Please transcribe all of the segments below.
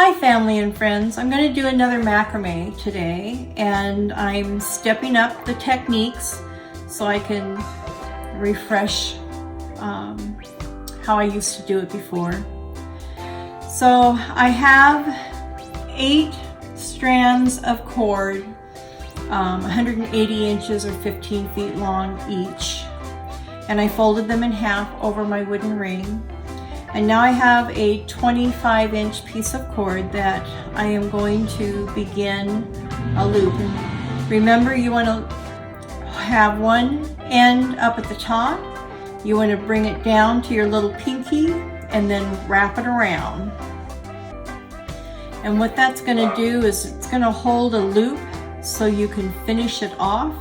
Hi family and friends, I'm going to do another macrame today, and I'm stepping up the techniques so I can refresh how I used to do it before. So I have 8 strands of cord, 180 inches or 15 feet long each, and I folded them in half over my wooden ring. And now I have a 25-inch piece of cord that I am going to begin a loop. And remember, you want to have one end up at the top. You want to bring it down to your little pinky and then wrap it around. And what that's going to do is it's going to hold a loop so you can finish it off.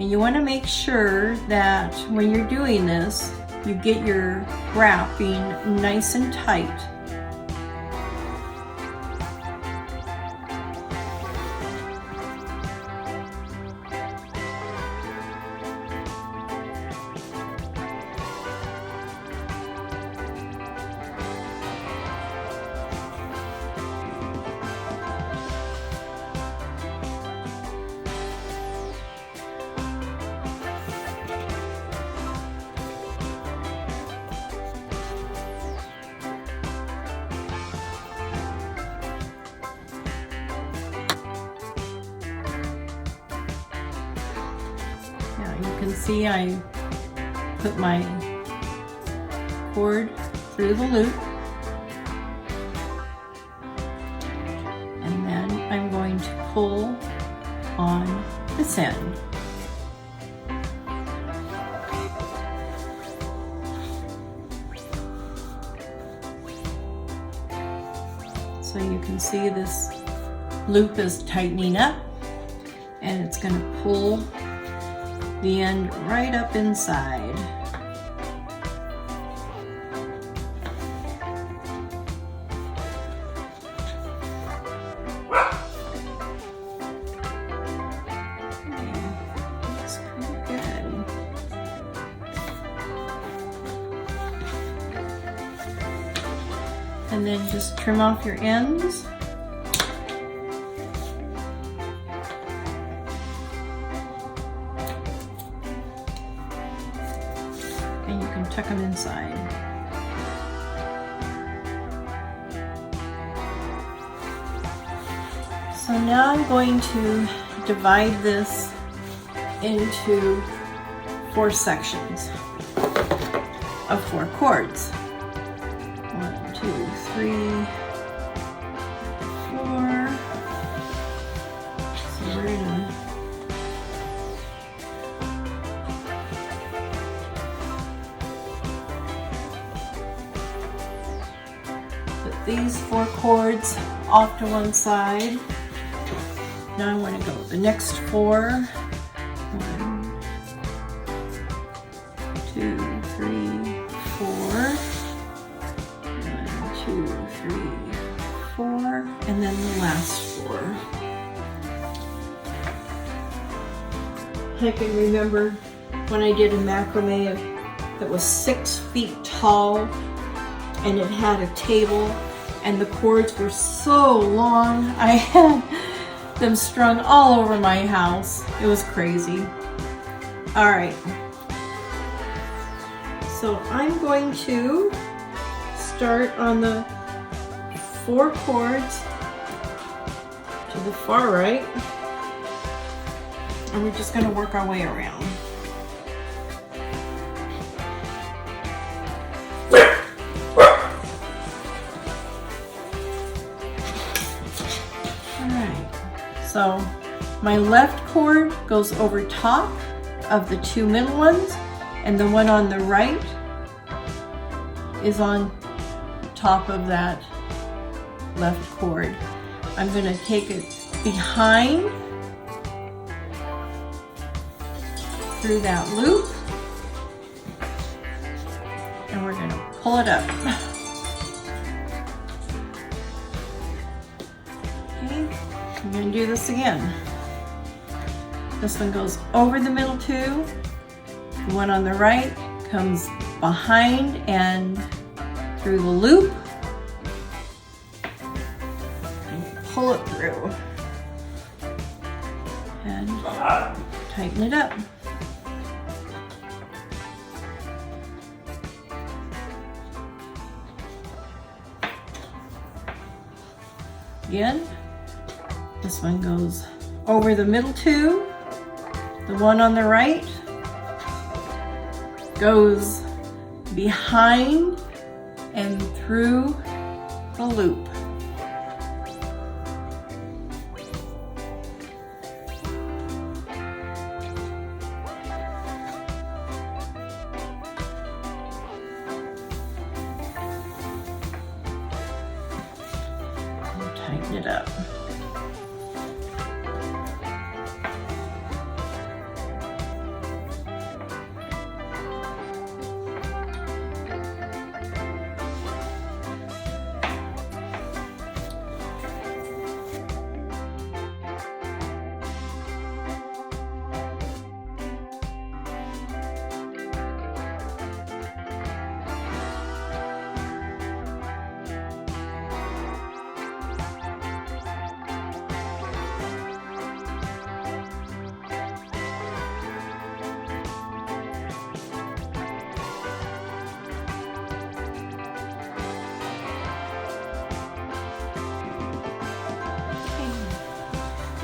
And you want to make sure that when you're doing this, you get your wrapping nice and tight. You can see I put my cord through the loop, and then I'm going to pull on this end. So you can see this loop is tightening up, and it's going to pull the end right up inside. Looks pretty good. And then just trim off your ends. And you can tuck them inside. So now I'm going to divide this into 4 sections of 4 cords. 1, 2, 3, 4. So we're gonna put these 4 cords off to one side. Now I'm going to go the next 4. 1, 2, 3, 4. 1, 2, 3, 4, and then the last 4. I can remember when I did a macrame that was 6 feet tall, and it had a table, and the cords were so long. I had them strung all over my house. It was crazy. All right. So I'm going to start on the 4 cords to the far right, and we're just going to work our way around. So my left cord goes over top of the 2 middle ones, and the one on the right is on top of that left cord. I'm going to take it behind through that loop, and we're going to pull it up. I'm going to do this again. This one goes over the middle 2. The one on the right comes behind and through the loop. pull it through and tighten it up. Again, this one goes over the middle two. The one on the right goes behind and through the loop. And tighten it up.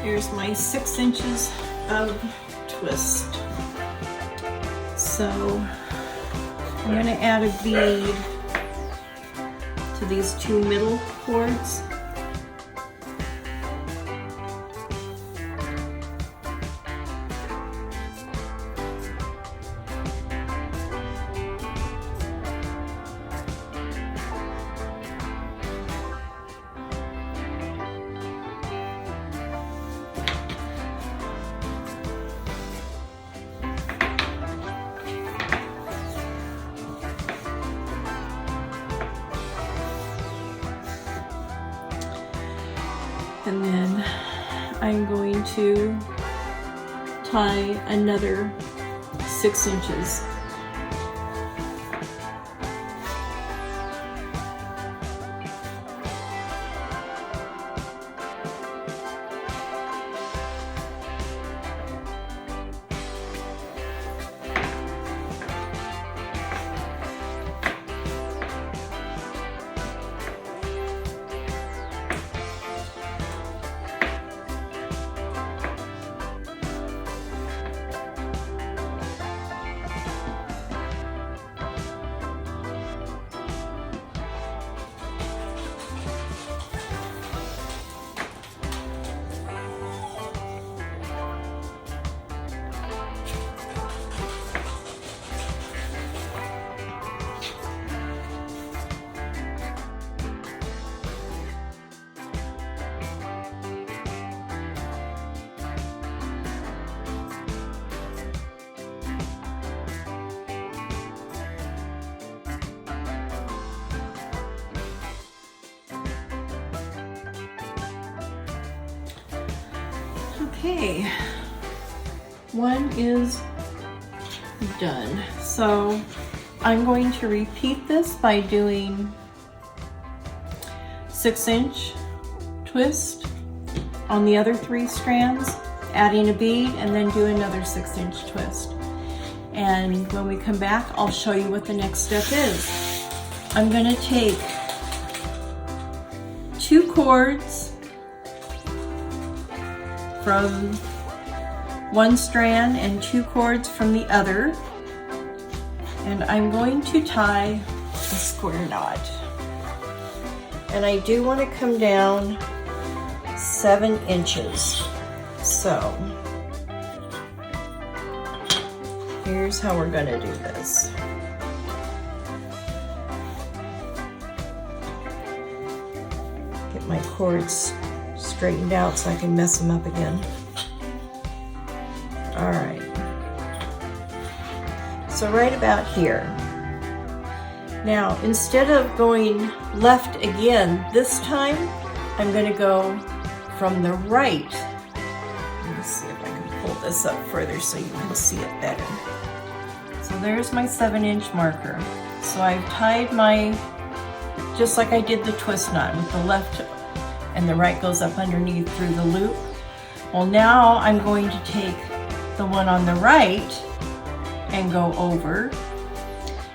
Here's my 6 inches of twist. So I'm going to add a bead to these 2 middle cords. And then I'm going to tie another 6 inches. Okay, one is done. So I'm going to repeat this by doing 6-inch twist on the other 3 strands, adding a bead, and then do another 6-inch twist. And when we come back, I'll show you what the next step is. I'm going to take 2 cords from one strand and 2 cords from the other, and I'm going to tie a square knot. And I do want to come down 7 inches. So here's how we're going to do this. Get my cords straightened out so I can mess them up again. All right. So right about here. Now, instead of going left again, this time I'm going to go from the right. Let me see if I can pull this up further so you can see it better. So there's my 7-inch marker. So I've tied my, just like I did the twist knot with the left and the right goes up underneath through the loop. Well, now I'm going to take the one on the right and go over.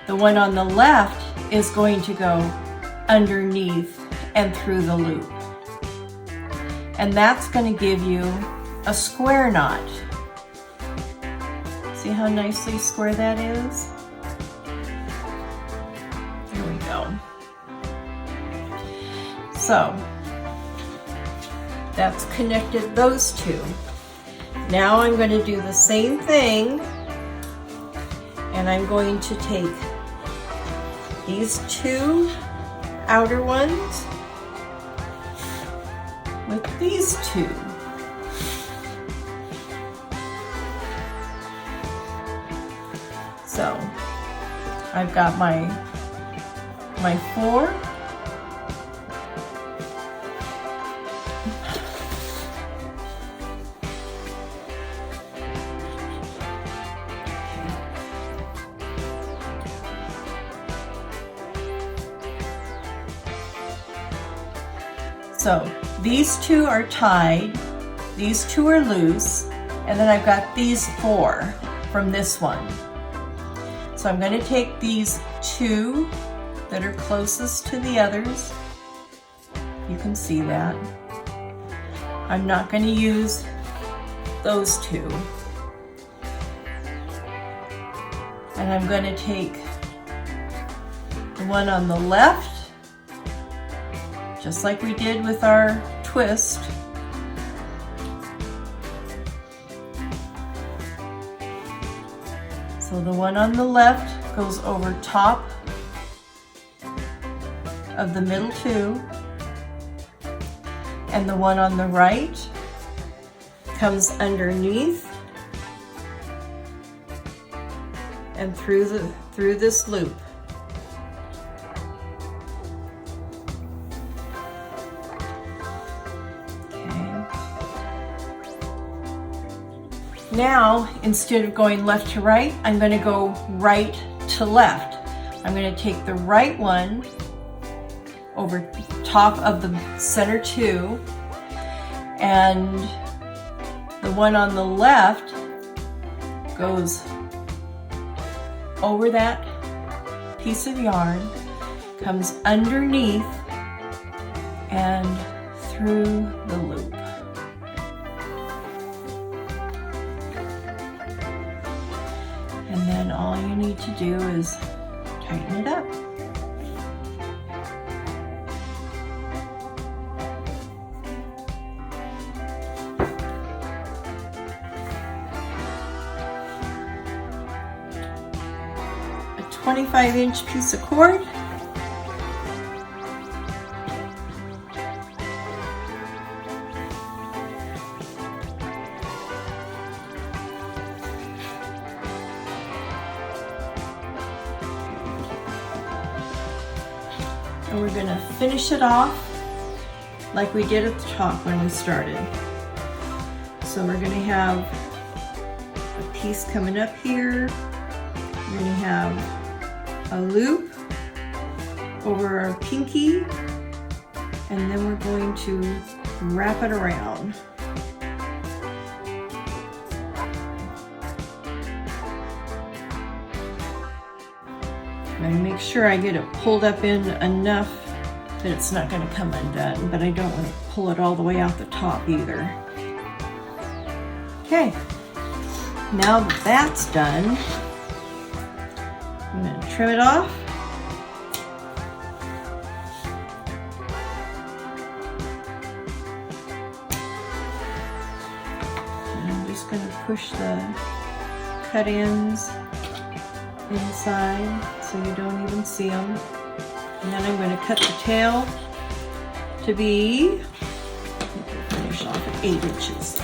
The one on the left is going to go underneath and through the loop. And that's going to give you a square knot. See how nicely square that is? There we go. So that's connected those two. Now I'm going to do the same thing, and I'm going to take these two outer ones with these two. So I've got my 4. So these two are tied, these two are loose, and then I've got these 4 from this one. So I'm going to take these 2 that are closest to the others. You can see that. I'm not going to use those 2. And I'm going to take the one on the left, just like we did with our twist. So the one on the left goes over top of the middle 2, and the one on the right comes underneath and through this loop. Now, instead of going left to right, I'm going to go right to left. I'm going to take the right one over top of the center 2, and the one on the left goes over that piece of yarn, comes underneath and through the loop. And then all you need to do is tighten it up. A 25-inch piece of cord. And we're going to finish it off like we did at the top when we started. So we're going to have a piece coming up here. We're going to have a loop over our pinky, and then we're going to wrap it around. I'm going to make sure I get it pulled up in enough that it's not going to come undone, but I don't want to pull it all the way out the top either. Okay, now that that's done, I'm going to trim it off. And I'm just going to push the cut ends inside so you don't even see them. And then I'm going to cut the tail to be, finish off at 8 inches.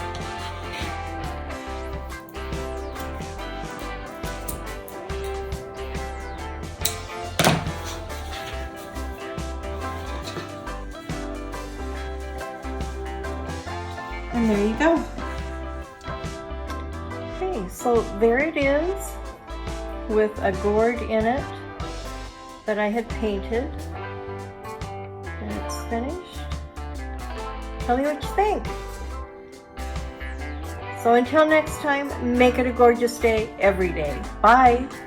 And there you go. Okay, so there it is with a gourd in it that I had painted, and it's finished. Tell me what you think. So until next time, make it a gorgeous day every day. Bye.